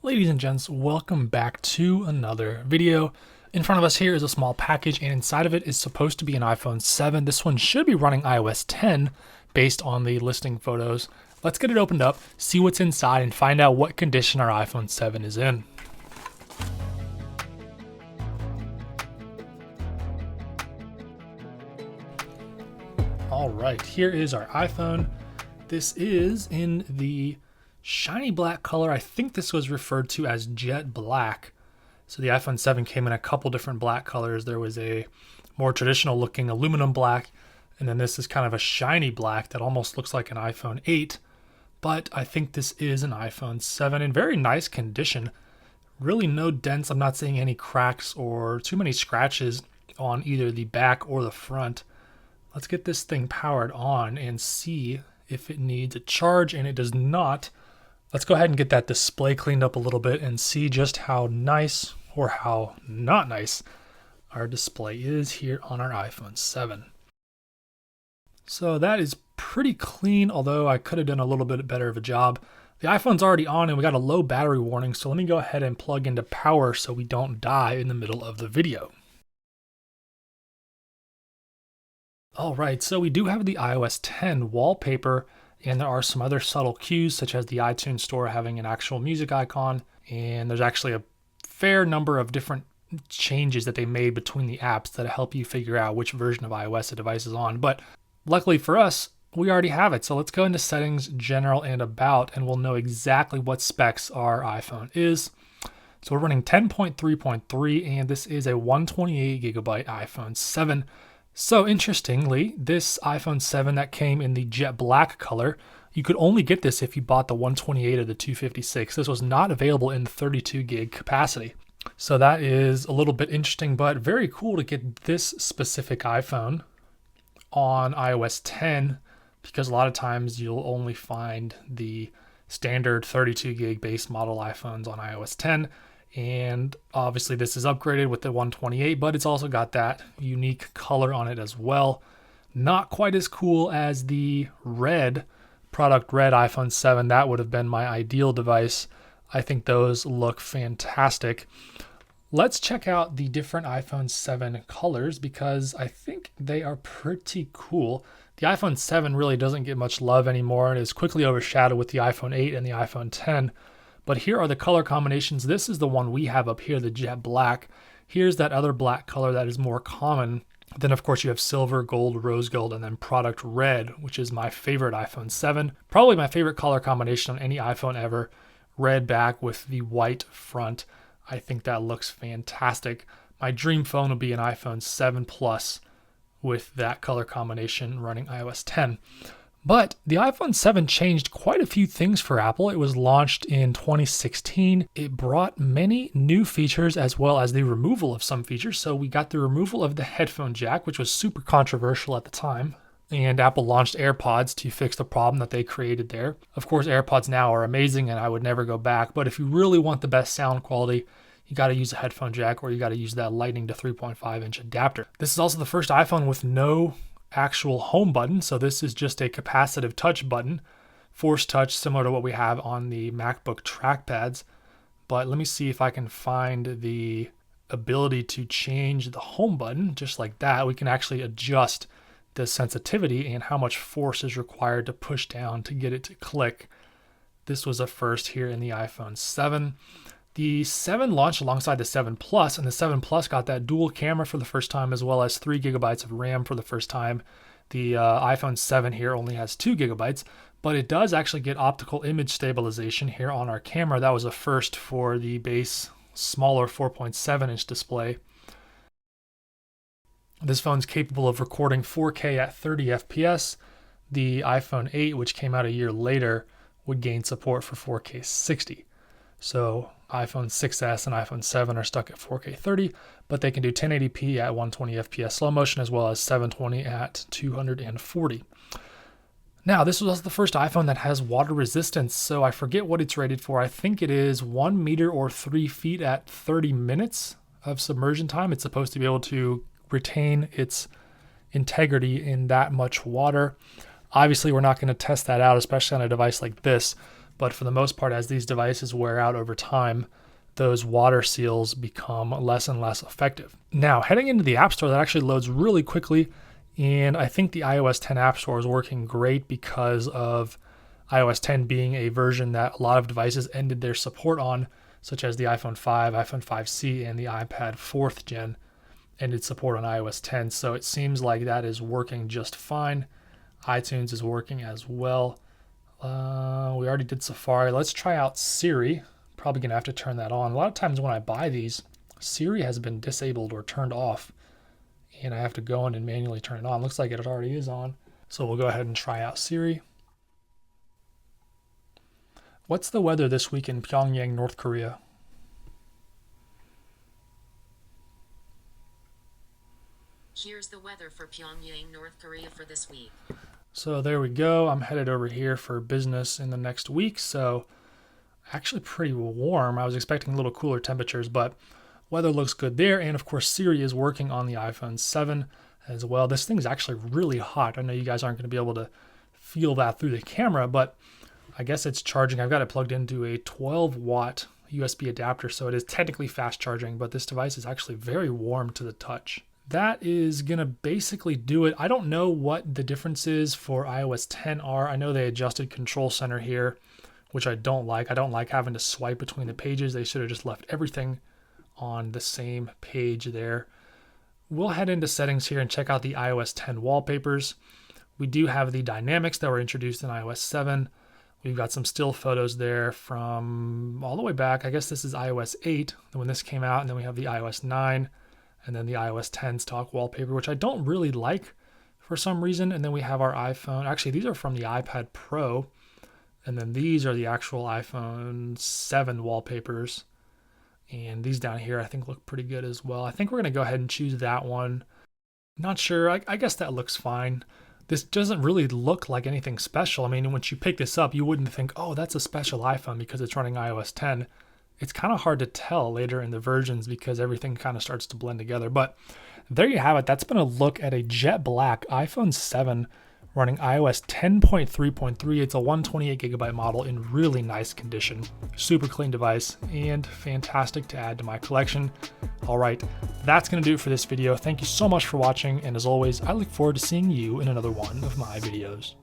Ladies and gents, welcome back to another video. In front of us here is a small package, and inside of it is supposed to be an iPhone 7. This one should be running iOS 10 based on the listing photos. Let's get it opened up, see what's inside, and find out what condition our iPhone 7 is in. All right, here is our iPhone. This is in the shiny black color. I think this was referred to as jet black. So the iPhone 7 came in a couple different black colors. There was a more traditional looking aluminum black, and then this is kind of a shiny black that almost looks like an iPhone 8. But I think this is an iPhone 7 in very nice condition. Really no dents. I'm not seeing any cracks or too many scratches on either the back or the front. Let's get this thing powered on and see if it needs a charge, and it does not. Let's go ahead and get that display cleaned up a little bit and see just how nice or how not nice our display is here on our iPhone 7. So that is pretty clean, although I could have done a little bit better of a job. The iPhone's already on and we got a low battery warning, so let me go ahead and plug into power so we don't die in the middle of the video. All right, so we do have the iOS 10 wallpaper, and there are some other subtle cues, such as the iTunes Store having an actual music icon, and there's actually a fair number of different changes that they made between the apps that help you figure out which version of iOS a device is on. But luckily for us, we already have it. So let's go into Settings, General, and About, and we'll know exactly what specs our iPhone is. So we're running 10.3.3, and this is a 128 gigabyte iPhone 7. So interestingly, this iPhone 7 that came in the jet black color, you could only get this if you bought the 128 or the 256. This was not available in the 32 gig capacity. So that is a little bit interesting, but very cool to get this specific iPhone on iOS 10, because a lot of times you'll only find the standard 32 gig base model iPhones on iOS 10. And obviously this is upgraded with the 128, but it's also got that unique color on it as well. Not quite as cool as the product red iPhone 7. That would have been my ideal device. I think those look fantastic. Let's check out the different iPhone 7 colors because I think they are pretty cool. The iPhone 7 really doesn't get much love anymore and is quickly overshadowed with the iPhone 8 and the iPhone 10. But here are the color combinations. This is the one we have up here, the jet black. Here's that other black color that is more common. Then of course you have silver, gold, rose gold, and then product red, which is my favorite iPhone 7. Probably my favorite color combination on any iPhone ever. Red back with the white front. I think that looks fantastic. My dream phone would be an iPhone 7 Plus with that color combination running iOS 10. But the iPhone 7 changed quite a few things for Apple. It was launched in 2016. It brought many new features as well as the removal of some features. So we got the removal of the headphone jack, which was super controversial at the time. And Apple launched AirPods to fix the problem that they created there. Of course, AirPods now are amazing and I would never go back. But if you really want the best sound quality, you got to use a headphone jack or you got to use that Lightning to 3.5 inch adapter. This is also the first iPhone with no actual home button, so this is just a capacitive touch button, force touch similar to what we have on the MacBook trackpads. But let me see if I can find the ability to change the home button just like that. We can actually adjust the sensitivity and how much force is required to push down to get it to click. This was a first here in the iPhone 7. The 7 launched alongside the 7 Plus, and the 7 Plus got that dual camera for the first time, as well as 3 gigabytes of RAM for the first time. The iPhone 7 here only has 2 gigabytes, but it does actually get optical image stabilization here on our camera. That was a first for the base, smaller 4.7 inch display. This phone's capable of recording 4K at 30 FPS. The iPhone 8, which came out a year later, would gain support for 4K 60. So iPhone 6s and iPhone 7 are stuck at 4K 30, but they can do 1080p at 120 FPS slow motion as well as 720 at 240. Now, this was also the first iPhone that has water resistance, so I forget what it's rated for. I think it is 1 meter or 3 feet at 30 minutes of submersion time. It's supposed to be able to retain its integrity in that much water. Obviously, we're not going to test that out, especially on a device like this. But for the most part, as these devices wear out over time, those water seals become less and less effective. Now, heading into the App Store, that actually loads really quickly. And I think the iOS 10 App Store is working great because of iOS 10 being a version that a lot of devices ended their support on, such as the iPhone 5, iPhone 5C, and the iPad 4th gen ended support on iOS 10. So it seems like that is working just fine. iTunes is working as well. We already did Safari. Let's try out Siri. Probably going to have to turn that on. A lot of times when I buy these, Siri has been disabled or turned off, and I have to go in and manually turn it on. Looks like it already is on. So we'll go ahead and try out Siri. What's the weather this week in Pyongyang, North Korea? Here's the weather for Pyongyang, North Korea for this week. So there we go. I'm headed over here for business in the next week. So actually pretty warm. I was expecting a little cooler temperatures, but weather looks good there. And of course, Siri is working on the iPhone 7 as well. This thing's actually really hot. I know you guys aren't going to be able to feel that through the camera, but I guess it's charging. I've got it plugged into a 12-watt USB adapter, so it is technically fast charging, but this device is actually very warm to the touch. That is going to basically do it. I don't know what the differences for iOS 10 are. I know they adjusted Control Center here, which I don't like. I don't like having to swipe between the pages. They should have just left everything on the same page there. We'll head into settings here and check out the iOS 10 wallpapers. We do have the dynamics that were introduced in iOS 7. We've got some still photos there from all the way back. I guess this is iOS 8 when this came out, and then we have the iOS 9 and then the iOS 10 stock wallpaper, which I don't really like for some reason. And then we have our iPhone. Actually, these are from the iPad Pro, and then these are the actual iPhone 7 wallpapers. And these down here I think look pretty good as well. I think we're going to go ahead and choose that one. Not sure. I guess that looks fine. This doesn't really look like anything special. I mean, once you pick this up, you wouldn't think, oh, that's a special iPhone because it's running iOS 10. It's kind of hard to tell later in the versions because everything kind of starts to blend together. But there you have it. That's been a look at a jet black iPhone 7 running iOS 10.3.3. It's a 128GB model in really nice condition. Super clean device and fantastic to add to my collection. All right, that's going to do it for this video. Thank you so much for watching, and as always, I look forward to seeing you in another one of my videos.